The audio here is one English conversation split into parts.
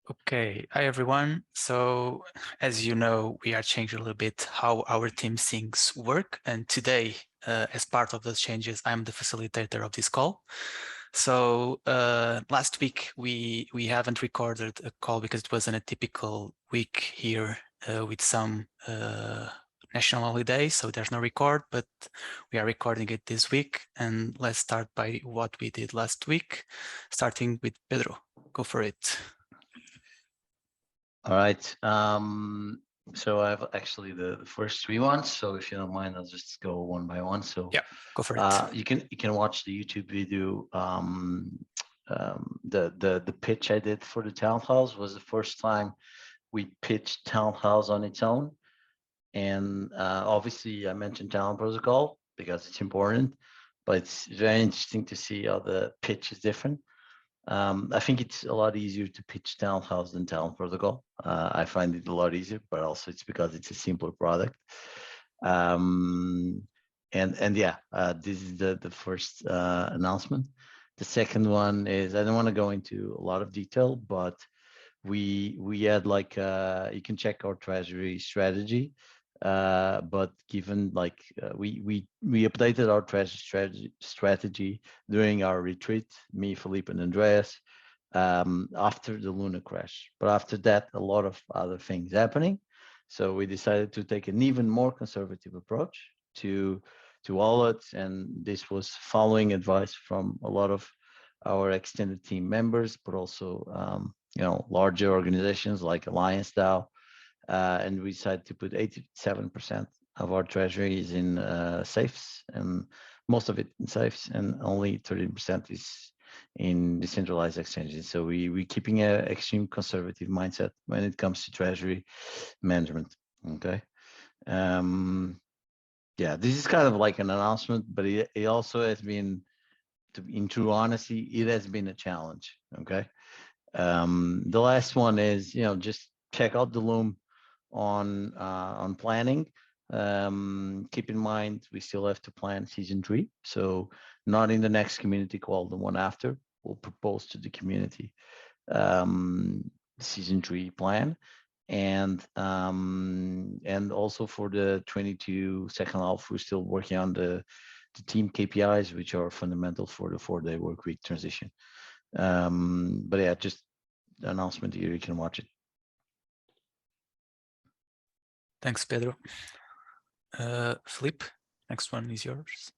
Okay, hi everyone. So as you know, we are changing a little bit how our team things work. And today, as part of those changes, I'm the facilitator of this call. So last week, we haven't recorded a call because it wasn't a typical week here with some national holiday. So there's no record, but we are recording it this week. And let's start by what we did last week, starting with Pedro. Go for it. All right. So I have actually the first three ones. So if you don't mind, I'll just go one by one. So Yeah, go for it. you can watch the YouTube video. The pitch I did for the townhouse was the first time we pitched townhouse on its own. And obviously I mentioned talent protocol because it's important, but it's very interesting to see how the pitch is different. I think it's a lot easier to pitch Townhouse than Talent Protocol. I find it a lot easier, but also it's because it's a simpler product. And yeah, this is the first announcement. The second one is I don't want to go into a lot of detail, but we had like you can check our treasury strategy. But given like we updated our treasury strategy during our retreat, me, Felipe, and Andreas, after the Luna crash. But after that, a lot of other things happening. So we decided to take an even more conservative approach to wallets, and this was following advice from a lot of our extended team members, but also larger organizations like Alliance DAO, and we decided to put 87% of our treasury is in safes, and most of it in safes, and only 13% is in decentralized exchanges. So we're keeping an extreme conservative mindset when it comes to treasury management. Okay. Yeah, this is kind of like an announcement, but it also has been, in true honesty, it has been a challenge. Okay. The last one is, just check out the Loom on planning. Keep in mind, we still have to plan season 3. So not in the next community call, the one after. We'll propose to the community season 3 plan. And also for the 22 second half, we're still working on the team KPIs, which are fundamental for the 4-day work week transition. But yeah, just the announcement here, you can watch it. Thanks, Pedro. Felipe, next one is yours.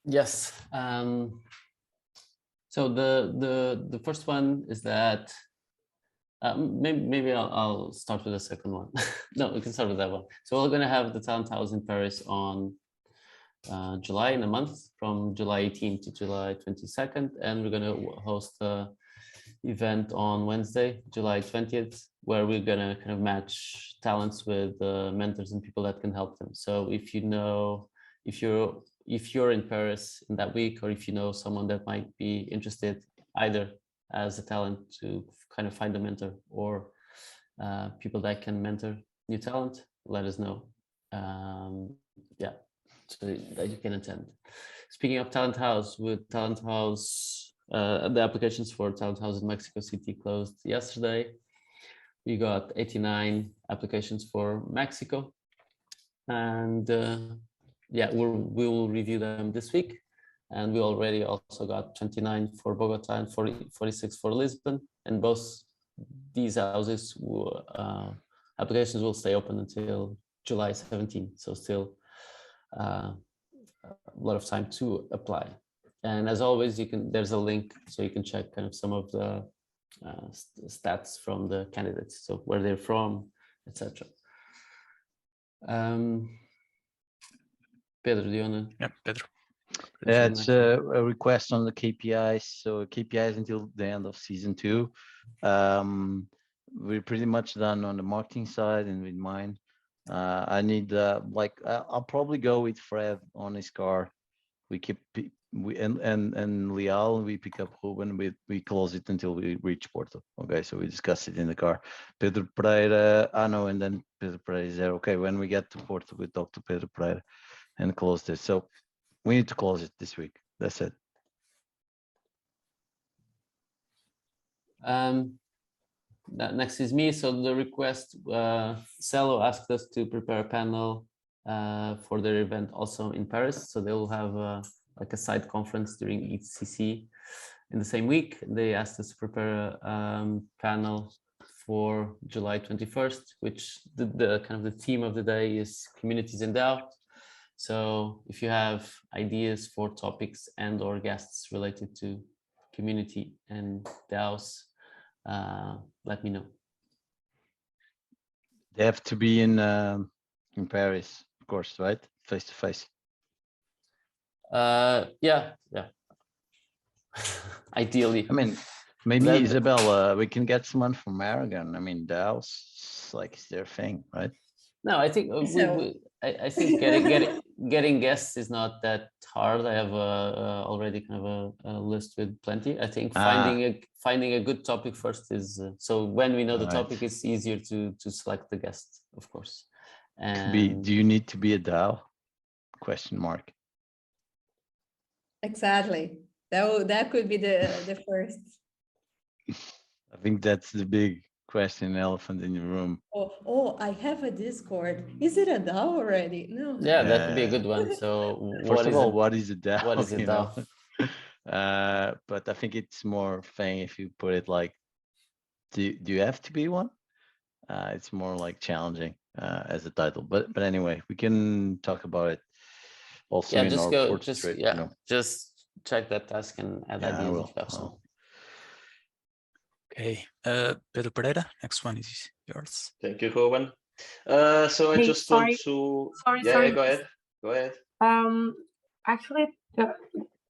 Yes. So the first one is that maybe I'll start with the second one. No, we can start with that one. So we're going to have the Talent House in Paris on July, in a month, from July 18th to July 22nd, and we're going to host a event on Wednesday, July 20th, where we're going to kind of match talents with mentors and people that can help them. So if you're in Paris in that week, or if you know someone that might be interested, either as a talent to kind of find a mentor, or people that can mentor new talent, let us know. Yeah, so that you can attend. Speaking of Talent House, with Talent House, the applications for Talent House in Mexico City closed yesterday. We got 89 applications for Mexico, and yeah, we will review them this week. And we already also got 29 for Bogota and 46 for Lisbon. And both these houses applications will stay open until July 17. So still a lot of time to apply. And as always, there's a link so you can check kind of some of the stats from the candidates, so where they're from, etc. Pedro, do you want to? Yeah, Pedro. Yeah, it's a request on the KPIs. So KPIs until the end of season 2. We're pretty much done on the marketing side and with mine. I need I'll probably go with Fred on his car. We keep and Leal. We pick up Ruben. We close it until we reach Porto. Okay, so we discuss it in the car. Pedro Pereira. And then Pedro Pereira is there. Okay, when we get to Porto, we talk to Pedro Pereira and close this. So we need to close it this week. That's it. next is me. So the request, Cello asked us to prepare a panel for their event also in Paris. So they will have like a side conference during ECC in the same week. They asked us to prepare a panel for July 21st, which the kind of the theme of the day is communities in DAO. So if you have ideas for topics and or guests related to community and DAOs, let me know. They have to be in Paris, of course, right? Face to face. Yeah. Ideally. I mean, maybe Then- Isabel, we can get someone from Aragon. I mean, DAOs, like, is their thing, right? No, I think I think getting guests is not that hard. I have already kind of a list with plenty. I think finding a good topic first is so when we know the topic, it's easier to select the guest, of course. And do you need to be a DAO? Question mark. Exactly. That could be the first. I think that's the big question, elephant in the room. Oh, I have a Discord. Is it a DAO already? No. yeah, that could be a good one. So First of all, what is a DAO? What is a you DAO? know? But I think it's more fang if you put it like, do you have to be one? It's more like challenging as a title. But anyway, we can talk about it also Yeah, in just our go. portrait. Just just check that task and add Yeah, I ideas will. if you have some. Okay, Pedro Pereira, next one is yours. Thank you, Ruben. So I Hey, just sorry. want to. Sorry, Yeah, sorry. go ahead. Go ahead. Actually, the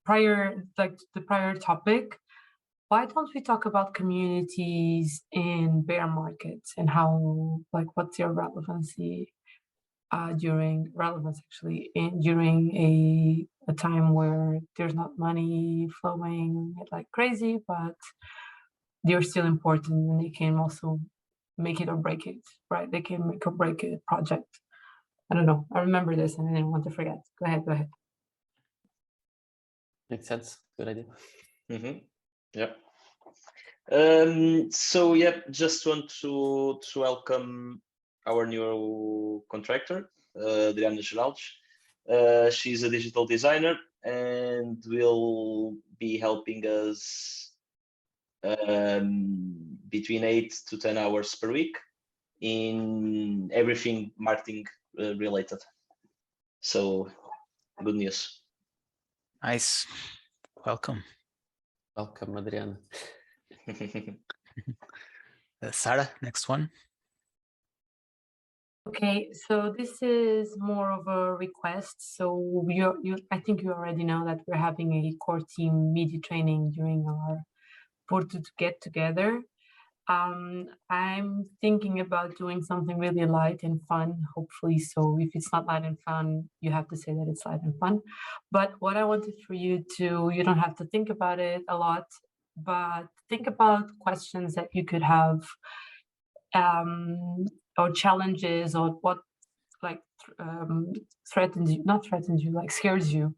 prior topic, why don't we talk about communities in bear markets and how, like, what's their relevancy during a time where there's not money flowing like crazy, but they're still important and they can also make it or break it, right? They can make or break a project. I don't know. I remember this and I didn't want to forget. Go ahead. Makes sense. Good idea. Mm-hmm. Yep. So yep, just want to welcome our new contractor, Adriana Geraldes. She's a digital designer and will be helping us between 8 to 10 hours per week in everything marketing related. So good news. Nice, welcome. Welcome, Adriana. Sarah, next one. Okay, so this is more of a request. So I think you already know that we're having a core team media training during our Porto to get together. I'm thinking about doing something really light and fun, hopefully. So if it's not light and fun, you have to say that it's light and fun. But what I wanted for you don't have to think about it a lot, but think about questions that you could have, or challenges, or what like scares you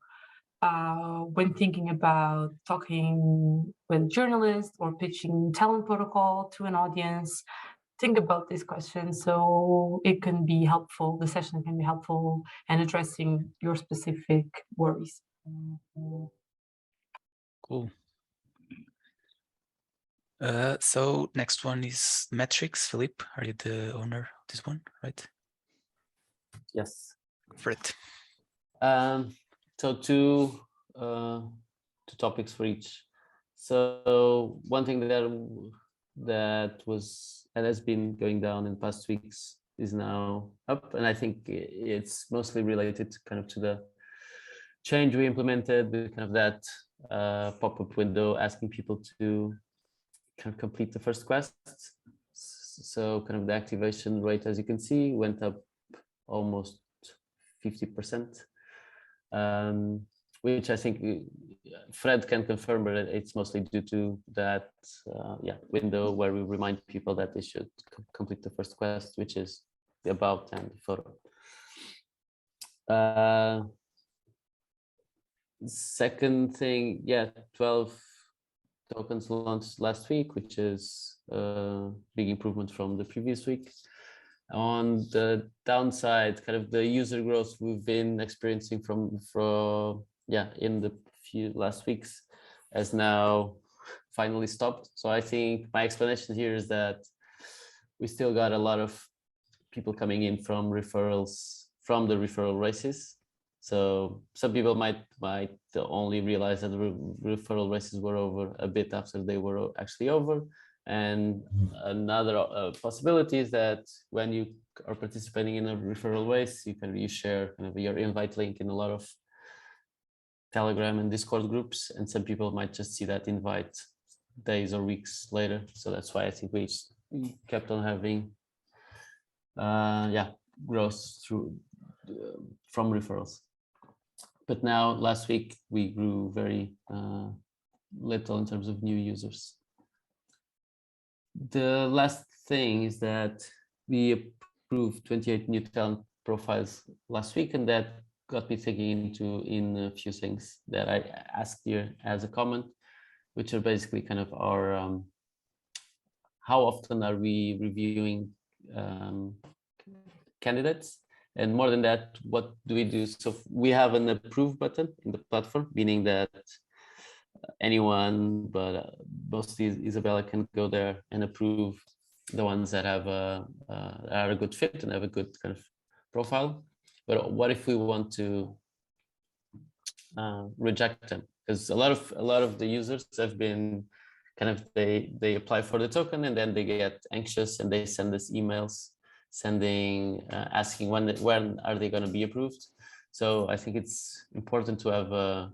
when thinking about talking with journalists or pitching talent protocol to an audience. Think about these questions so it can be helpful. The session can be helpful in addressing your specific worries. Cool. So next one is metrics. Philippe, are you the owner of this one, right? Yes. For it. So two topics for each. So one thing that was and has been going down in past weeks is now up, and I think it's mostly related to the change we implemented with kind of that pop-up window asking people to kind of complete the first quest. So kind of the activation rate, as you can see, went up almost 50%, which I think Fred can confirm, but it's mostly due to that window where we remind people that they should complete the first quest, which is the about and photo. Second thing, 12 tokens launched last week, which is big improvement from the previous week. On the downside, kind of the user growth we've been experiencing from in the few last weeks has now finally stopped. So I think my explanation here is that we still got a lot of people coming in from referrals from the referral races. So some people might only realize that the referral races were over a bit after they were actually over. And another possibility is that when you are participating in a referral race, you share kind of your invite link in a lot of Telegram and Discord groups, and some people might just see that invite days or weeks later. So that's why I think we kept on having growth through from referrals. But now last week we grew very little in terms of new users. The last thing is that we approved 28 new talent profiles last week, and that got me thinking in a few things that I asked here as a comment, which are basically kind of our how often are we reviewing candidates, and more than that, what do we do? So we have an approve button in the platform, meaning that anyone, but mostly Isabella, can go there and approve the ones that have are a good fit and have a good kind of profile. But what if we want to reject them? Because a lot of the users have been kind of they apply for the token and then they get anxious and they send us emails asking when are they going to be approved. So I think it's important to have a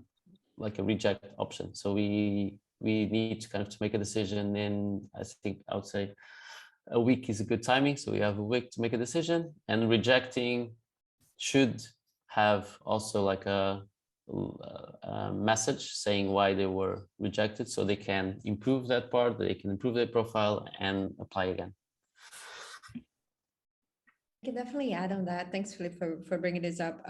reject option. So we need to kind of to make a decision in, I think I would say a week is a good timing. So we have a week to make a decision, and rejecting should have also like a message saying why they were rejected, so they can improve that part, they can improve their profile and apply again. I can definitely add on that. Thanks, Philip, for bringing this up.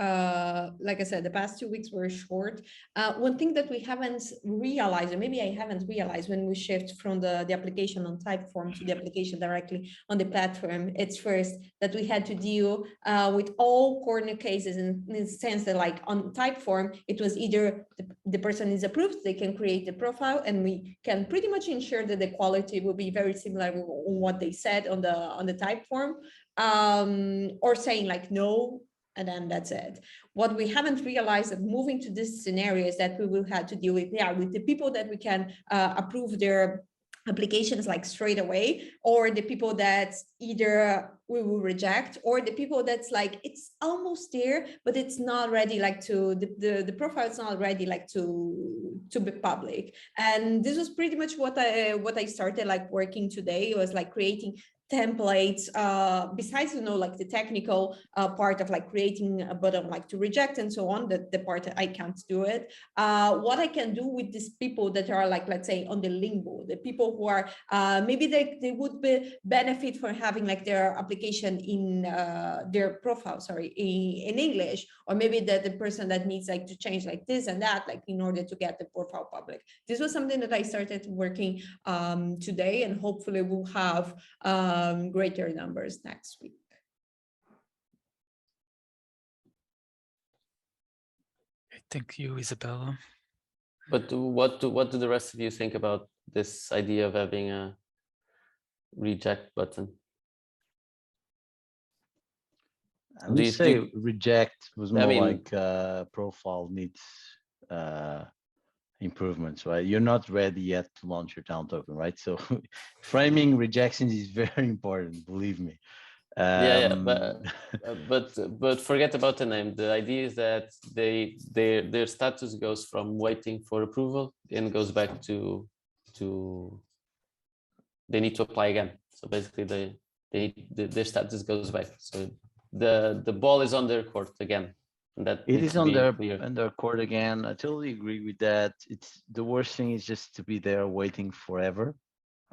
Like I said, the past 2 weeks were short. One thing that we haven't realized, or maybe I haven't realized when we shift from the application on Typeform to the application directly on the platform, it's first that we had to deal with all corner cases in the sense that like on Typeform, it was either the person is approved, they can create the profile, and we can pretty much ensure that the quality will be very similar on what they said on the Typeform. Or saying like no, and then that's it. What we haven't realized that moving to this scenario is that we will have to deal with the people that we can approve their applications like straight away, or the people that either we will reject, or the people that's like it's almost there but it's not ready, like to the profile is not ready like to be public. And this was pretty much what I started like working today. It was like creating templates besides like the technical part of like creating a button like to reject and so on, the part that I can't do it. What I can do with these people that are like, let's say on the limbo, the people who are maybe they would benefit from having like their application in their profile, in English, or maybe the person that needs like to change like this and that, like in order to get the profile public. This was something that I started working today, and hopefully we'll have greater numbers next week. Thank you, Isabella. But what do the rest of you think about this idea of having a reject button? I would say reject was more like profile needs improvements, right? You're not ready yet to launch your talent token, right? So framing rejections is very important, believe me. But forget about the name. The idea is that their status goes from waiting for approval and goes back to they need to apply again. So basically their status goes back. So the ball is on their court again. And that it is on their court again. I totally agree with that. It's the worst thing is just to be there waiting forever.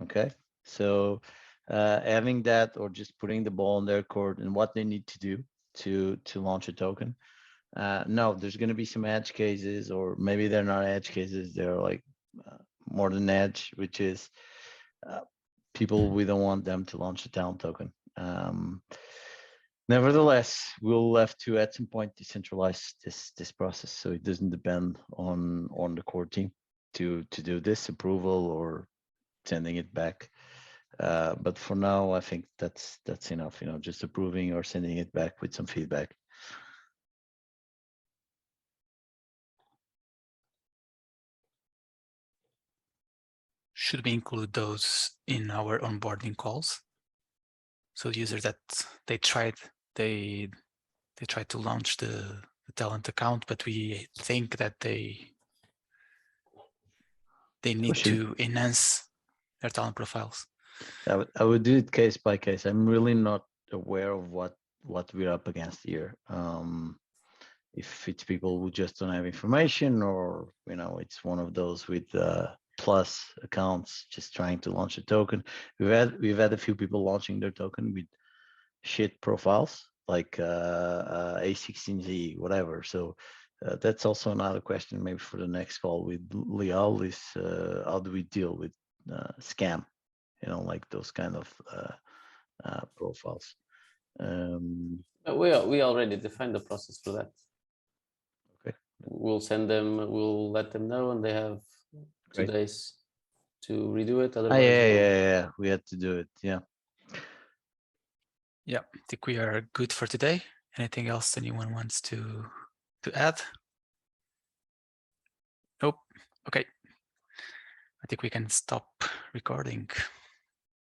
Okay, so having that, or just putting the ball on their court and what they need to do to launch a token. No, there's going to be some edge cases, or maybe they're not edge cases. They're like more than edge, which is people, we don't want them to launch a talent token. Nevertheless, we'll have to at some point decentralize this process, so it doesn't depend on the core team to do this approval or sending it back. But for now, I think that's enough. You know, just approving or sending it back with some feedback. Should we include those in our onboarding calls? So users that they tried to launch the talent account, but we think that they need to enhance their talent profiles. I would do it case by case. I'm really not aware of what we're up against here. If it's people who just don't have information, or you know, it's one of those with plus accounts just trying to launch a token. We've had a few people launching their token with shit profiles like A16Z, whatever. So that's also another question maybe for the next call with Lial is how do we deal with scam, you know, like those kind of profiles. We already defined the process for that. Okay. We'll send them, we'll let them know, and they have 2 Great. days to redo it. Otherwise, yeah, we had to do it. Yeah. Yeah, I think we are good for today. Anything else anyone wants to add? Nope. Okay. I think we can stop recording.